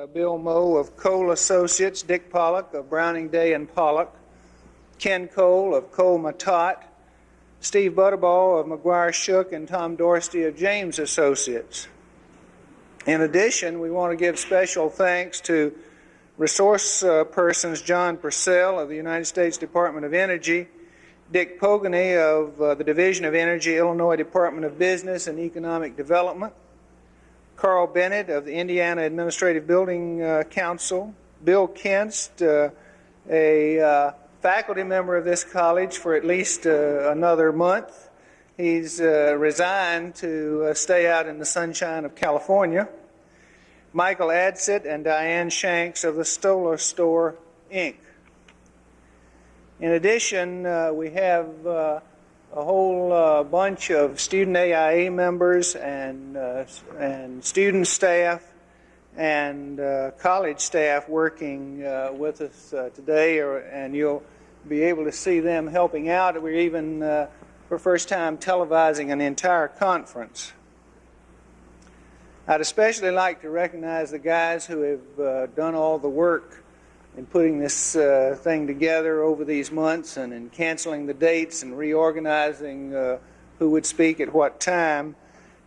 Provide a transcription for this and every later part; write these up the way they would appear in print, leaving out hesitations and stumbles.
Bill Moe of Cole Associates, Dick Pollock of Browning Day and Pollock, Ken Cole of Cole Matot, Steve Butterball of McGuire Shook, and Tom Dorsey of James Associates. In addition, we want to give special thanks to resource persons John Purcell of the United States Department of Energy, Dick Pogany of the Division of Energy, Illinois Department of Business and Economic Development, Carl Bennett of the Indiana Administrative Building Council, Bill Kinst, a faculty member of this college for at least another month. He's resigned to stay out in the sunshine of California. Michael Adsit and Diane Shanks of the Stoller Store, Inc. In addition, we have a whole bunch of student AIA members and student staff and college staff working with us today, and you'll be able to see them helping out. We're even, for the first time, televising an entire conference. I'd especially like to recognize the guys who have done all the work in putting this thing together over these months and in canceling the dates and reorganizing who would speak at what time.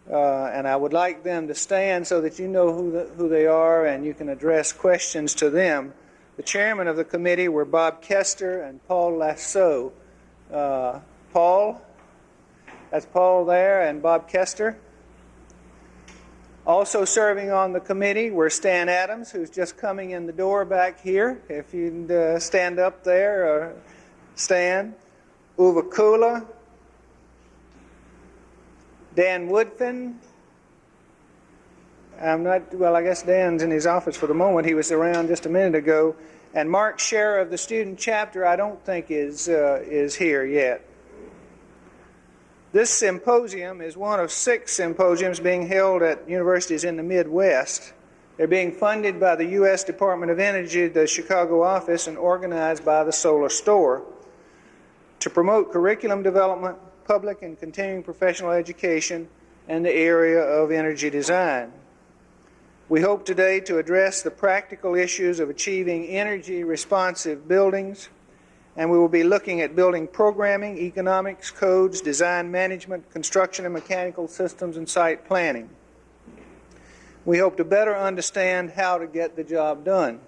And I would like them to stand so that you know who they are and you can address questions to them. The chairman of the committee were Bob Kester and Paul Lasso. Paul, that's Paul there, and Bob Kester. Also serving on the committee were Stan Adams, who's just coming in the door back here. If you'd stand up there, Stan. Uwe Kula, Dan Woodfin. I guess Dan's in his office for the moment. He was around just a minute ago. And Mark Scherer of the student chapter, I don't think is here yet. This symposium is one of 6 symposiums being held at universities in the Midwest. They're being funded by the U.S. Department of Energy, the Chicago office, and organized by the Solar Store to promote curriculum development, public and continuing professional education, and the area of energy design. We hope today to address the practical issues of achieving energy-responsive buildings, and we will be looking at building programming, economics, codes, design management, construction and mechanical systems, and site planning. We hope to better understand how to get the job done.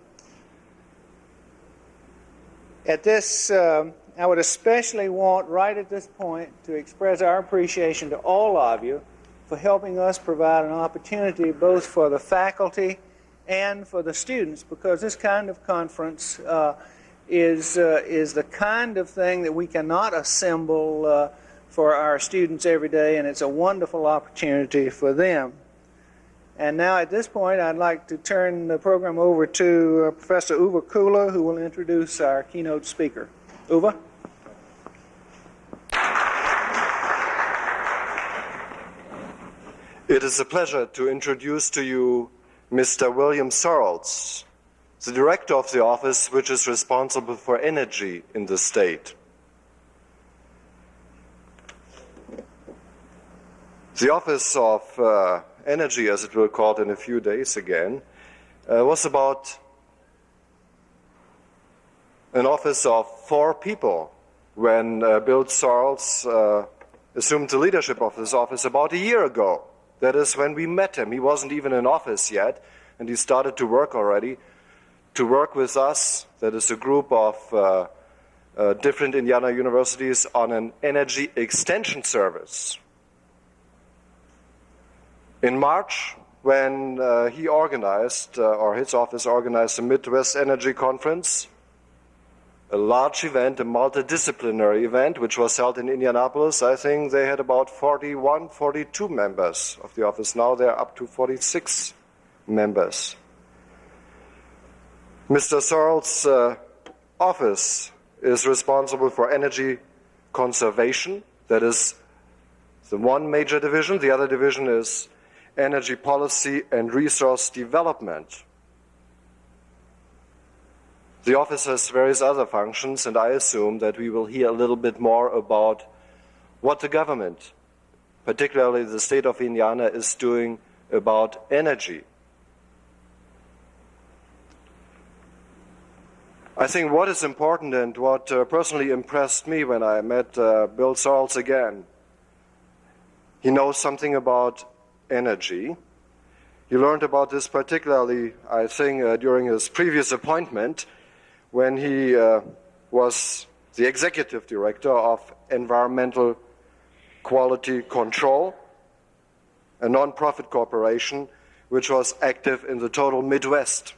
At this, I would especially want, right at this point, to express our appreciation to all of you for helping us provide an opportunity both for the faculty and for the students, because this kind of conference is the kind of thing that we cannot assemble for our students every day, and it's a wonderful opportunity for them. And now at this point, I'd like to turn the program over to Professor Uwe Kula, who will introduce our keynote speaker. Uwe? It is a pleasure to introduce to you Mr. William Sorrells, the director of the office which is responsible for energy in the state. The Office of Energy, as it will be called in a few days again, was about an office of 4 people when Bill Sorrells assumed the leadership of this office about a year ago. That is when we met him. He wasn't even in office yet, and he started to work already, to work with us. That is a group of different Indiana universities on an energy extension service. In March, when he organized, or his office organized, the Midwest Energy Conference, a large event, a multidisciplinary event, which was held in Indianapolis. I think they had about 41, 42 members of the office. Now they're up to 46 members. Mr. Sorrells' office is responsible for energy conservation. That is the one major division. The other division is energy policy and resource development. The office has various other functions, and I assume that we will hear a little bit more about what the government, particularly the state of Indiana, is doing about energy. I think what is important and what personally impressed me when I met Bill Sorrells again, he knows something about energy. He learned about this particularly, I think, during his previous appointment when he was the executive director of Environmental Quality Control, a non-profit corporation which was active in the total Midwest.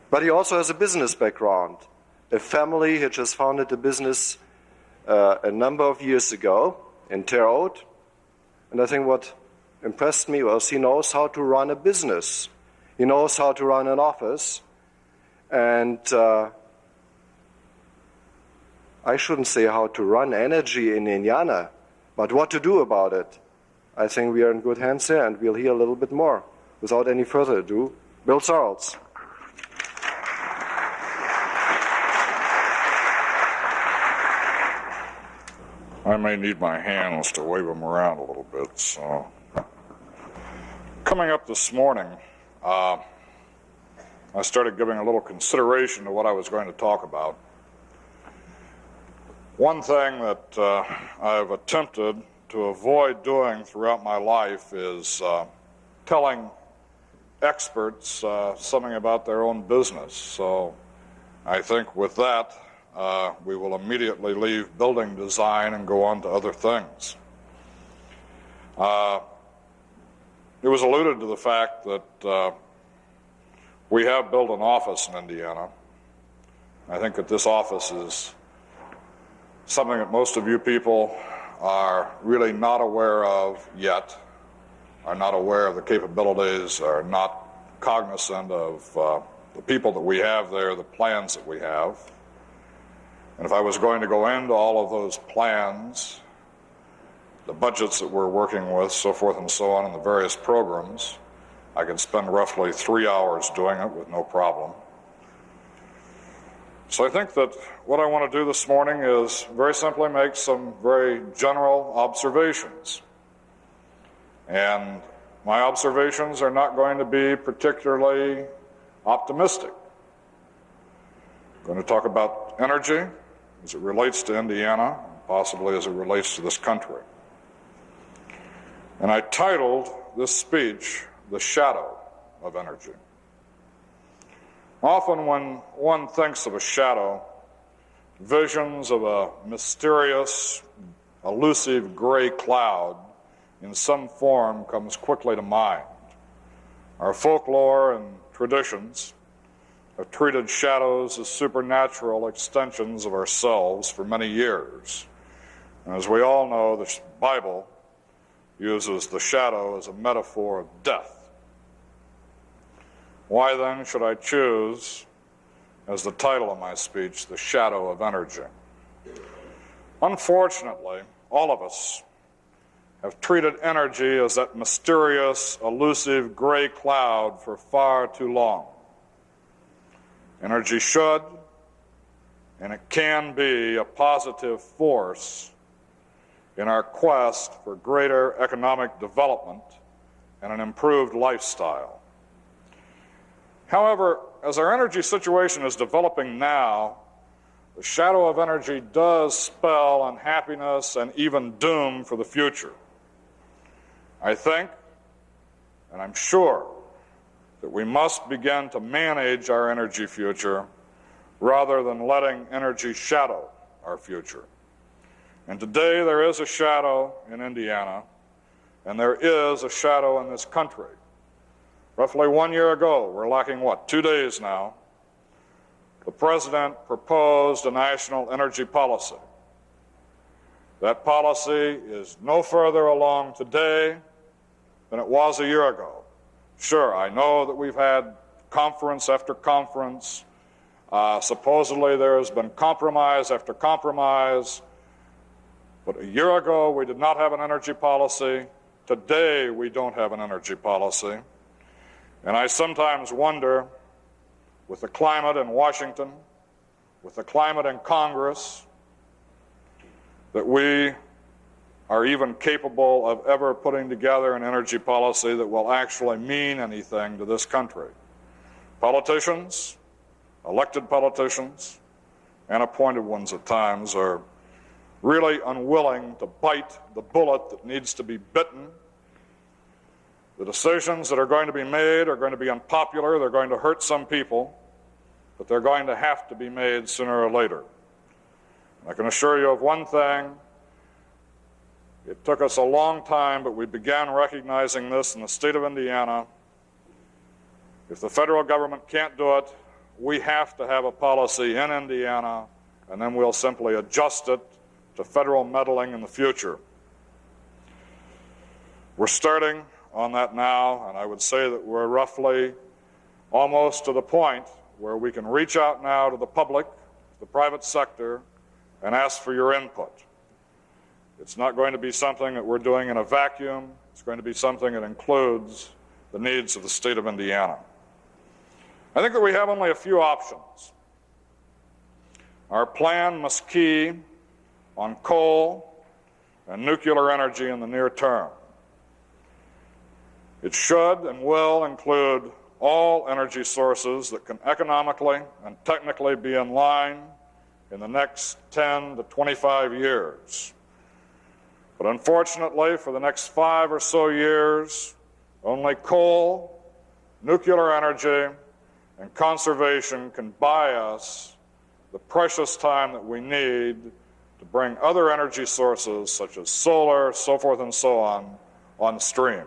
But he also has a business background. A family had just founded a business a number of years ago in Terre Haute. And I think what impressed me was he knows how to run a business. He knows how to run an office. And I shouldn't say how to run energy in Indiana, but what to do about it. I think we are in good hands here, and we'll hear a little bit more. Without any further ado, Bill Sorrells. I may need my hands to wave them around a little bit. So, coming up this morning, I started giving a little consideration to what I was going to talk about. One thing that I've attempted to avoid doing throughout my life is telling experts something about their own business. So I think with that, we will immediately leave building design and go on to other things. It was alluded to the fact that we have built an office in Indiana. I think that this office is something that most of you people are really not aware of yet, are not aware of the capabilities, are not cognizant of the people that we have there, the plans that we have. And if I was going to go into all of those plans, the budgets that we're working with, so forth and so on, and the various programs, I could spend roughly 3 hours doing it with no problem. So I think that what I want to do this morning is very simply make some very general observations. And my observations are not going to be particularly optimistic. I'm going to talk about energy as it relates to Indiana, possibly as it relates to this country. And I titled this speech, "The Shadow of Energy." Often when one thinks of a shadow, visions of a mysterious, elusive gray cloud in some form comes quickly to mind. Our folklore and traditions have treated shadows as supernatural extensions of ourselves for many years. And as we all know, the Bible uses the shadow as a metaphor of death. Why then should I choose as the title of my speech, "The Shadow of Energy"? Unfortunately, all of us have treated energy as that mysterious, elusive gray cloud for far too long. Energy should, and it can be, a positive force in our quest for greater economic development and an improved lifestyle. However, as our energy situation is developing now, the shadow of energy does spell unhappiness and even doom for the future. I think, and I'm sure, that we must begin to manage our energy future rather than letting energy shadow our future. And today there is a shadow in Indiana, and there is a shadow in this country. Roughly 1 year ago, we're lacking 2 days now, the president proposed a national energy policy. That policy is no further along today than it was a year ago. Sure, I know that we've had conference after conference. Supposedly there has been compromise after compromise. But a year ago, we did not have an energy policy. Today, we don't have an energy policy. And I sometimes wonder, with the climate in Washington, with the climate in Congress, that we are even capable of ever putting together an energy policy that will actually mean anything to this country. Politicians, elected politicians, and appointed ones at times are really unwilling to bite the bullet that needs to be bitten. The decisions that are going to be made are going to be unpopular, they're going to hurt some people, but they're going to have to be made sooner or later. And I can assure you of one thing, it took us a long time, but we began recognizing this in the state of Indiana. If the federal government can't do it, we have to have a policy in Indiana, and then we'll simply adjust it to federal meddling in the future. We're starting on that now, and I would say that we're roughly almost to the point where we can reach out now to the public, the private sector, and ask for your input. It's not going to be something that we're doing in a vacuum. It's going to be something that includes the needs of the state of Indiana. I think that we have only a few options. Our plan must key on coal and nuclear energy in the near term. It should and will include all energy sources that can economically and technically be in line in the next 10 to 25 years. But unfortunately, for the next 5 or so years, only coal, nuclear energy, and conservation can buy us the precious time that we need to bring other energy sources, such as solar, so forth and so on stream.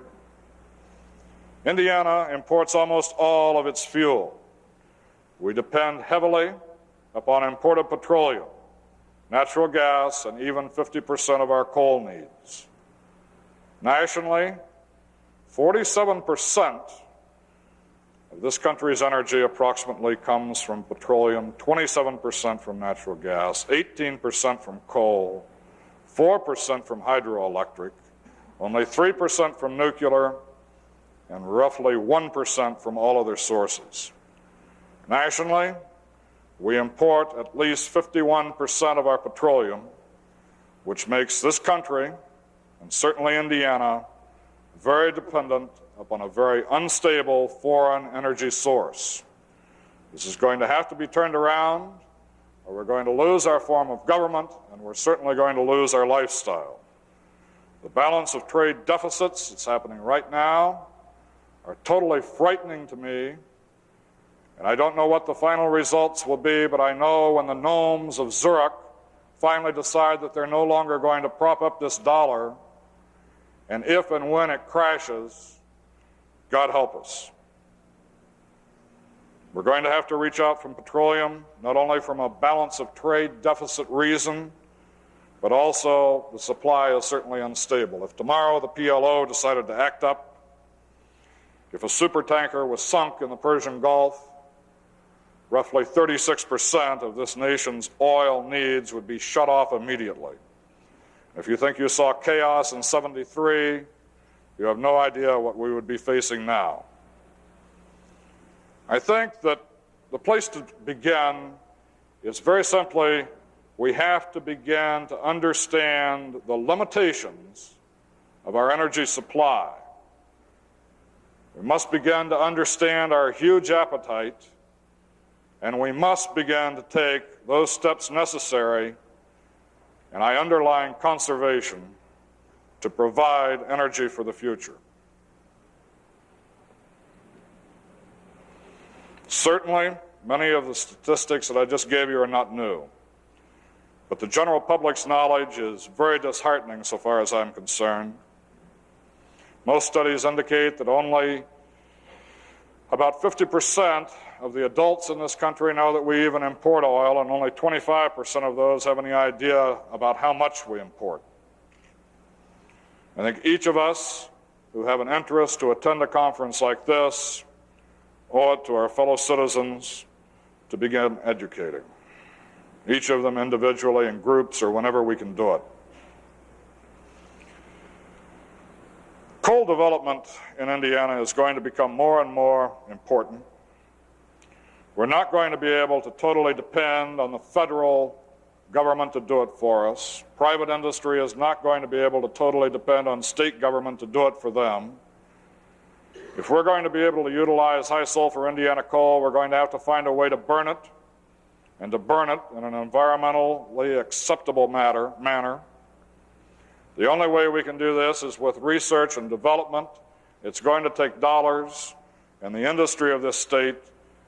Indiana imports almost all of its fuel. We depend heavily upon imported petroleum, natural gas, and even 50% of our coal needs. Nationally, 47% of this country's energy approximately comes from petroleum, 27% from natural gas, 18% from coal, 4% from hydroelectric, only 3% from nuclear, and roughly 1% from all other sources. Nationally, we import at least 51% of our petroleum, which makes this country, and certainly Indiana, very dependent upon a very unstable foreign energy source. This is going to have to be turned around, or we're going to lose our form of government, and we're certainly going to lose our lifestyle. The balance of trade deficits that's happening right now are totally frightening to me, and I don't know what the final results will be, but I know when the gnomes of Zurich finally decide that they're no longer going to prop up this dollar, and if and when it crashes, God help us. We're going to have to reach out from petroleum, not only from a balance of trade deficit reason, but also the supply is certainly unstable. If tomorrow the PLO decided to act up, if a supertanker was sunk in the Persian Gulf, roughly 36% of this nation's oil needs would be shut off immediately. If you think you saw chaos in '73, you have no idea what we would be facing now. I think that the place to begin is very simply, we have to begin to understand the limitations of our energy supply. We must begin to understand our huge appetite, and we must begin to take those steps necessary, and I underline conservation, to provide energy for the future. Certainly, many of the statistics that I just gave you are not new, but the general public's knowledge is very disheartening so far as I'm concerned. Most studies indicate that only about 50% of the adults in this country know that we even import oil, and only 25% of those have any idea about how much we import. I think each of us who have an interest to attend a conference like this owe it to our fellow citizens to begin educating, each of them individually, in groups, or whenever we can do it. Coal development in Indiana is going to become more and more important. We're not going to be able to totally depend on the federal government to do it for us. Private industry is not going to be able to totally depend on state government to do it for them. If we're going to be able to utilize high sulfur Indiana coal, we're going to have to find a way to burn it, and to burn it in an environmentally acceptable manner. The only way we can do this is with research and development. It's going to take dollars, and the industry of this state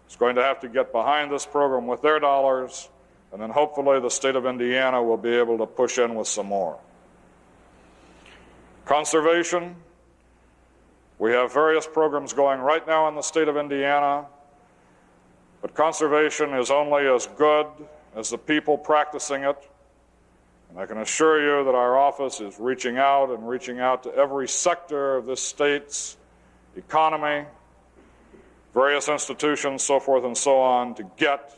is going to have to get behind this program with their dollars, and then hopefully the state of Indiana will be able to push in with some more. Conservation. We have various programs going right now in the state of Indiana, but conservation is only as good as the people practicing it. And I can assure you that our office is reaching out to every sector of this state's economy, various institutions, so forth and so on, to get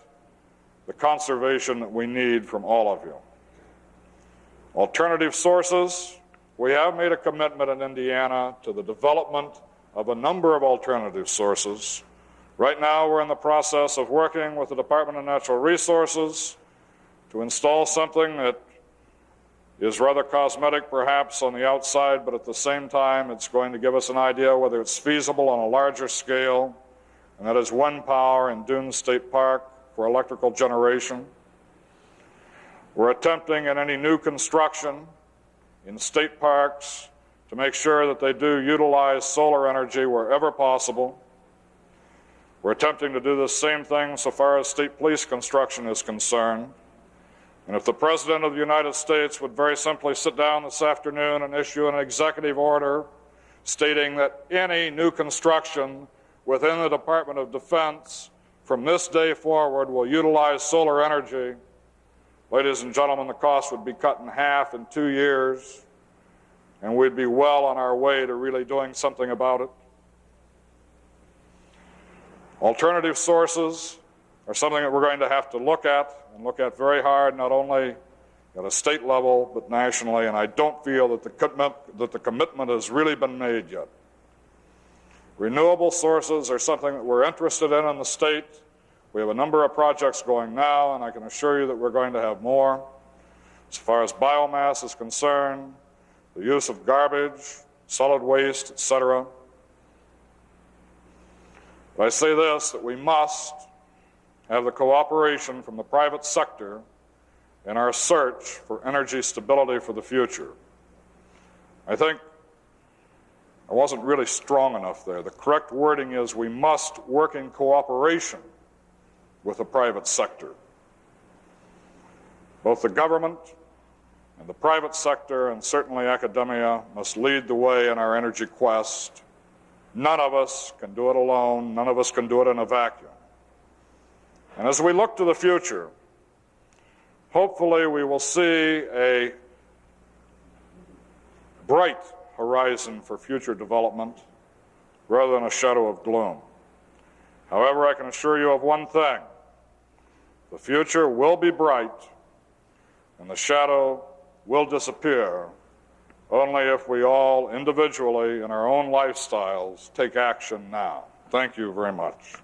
the conservation that we need from all of you. Alternative sources. We have made a commitment in Indiana to the development of a number of alternative sources. Right now, we're in the process of working with the Department of Natural Resources to install something that is rather cosmetic, perhaps, on the outside, but at the same time, it's going to give us an idea whether it's feasible on a larger scale, and that is wind power in Dunes State Park for electrical generation. We're attempting in any new construction in state parks to make sure that they do utilize solar energy wherever possible. We're attempting to do the same thing so far as state police construction is concerned. And if the President of the United States would very simply sit down this afternoon and issue an executive order stating that any new construction within the Department of Defense from this day forward will utilize solar energy, ladies and gentlemen, the cost would be cut in half in 2 years, and we'd be well on our way to really doing something about it. Alternative sources are something that we're going to have to look at, and look at very hard, not only at a state level, but nationally, and I don't feel that the commitment has really been made yet. Renewable sources are something that we're interested in the state. We have a number of projects going now, and I can assure you that we're going to have more. As far as biomass is concerned, the use of garbage, solid waste, etc. But I say this, that we must have the cooperation from the private sector in our search for energy stability for the future. I think I wasn't really strong enough there. The correct wording is we must work in cooperation with the private sector. Both the government and the private sector, and certainly academia, must lead the way in our energy quest. None of us can do it alone. None of us can do it in a vacuum. And as we look to the future, hopefully we will see a bright horizon for future development rather than a shadow of gloom. However, I can assure you of one thing. The future will be bright, and the shadow will disappear only if we all individually in our own lifestyles take action now. Thank you very much.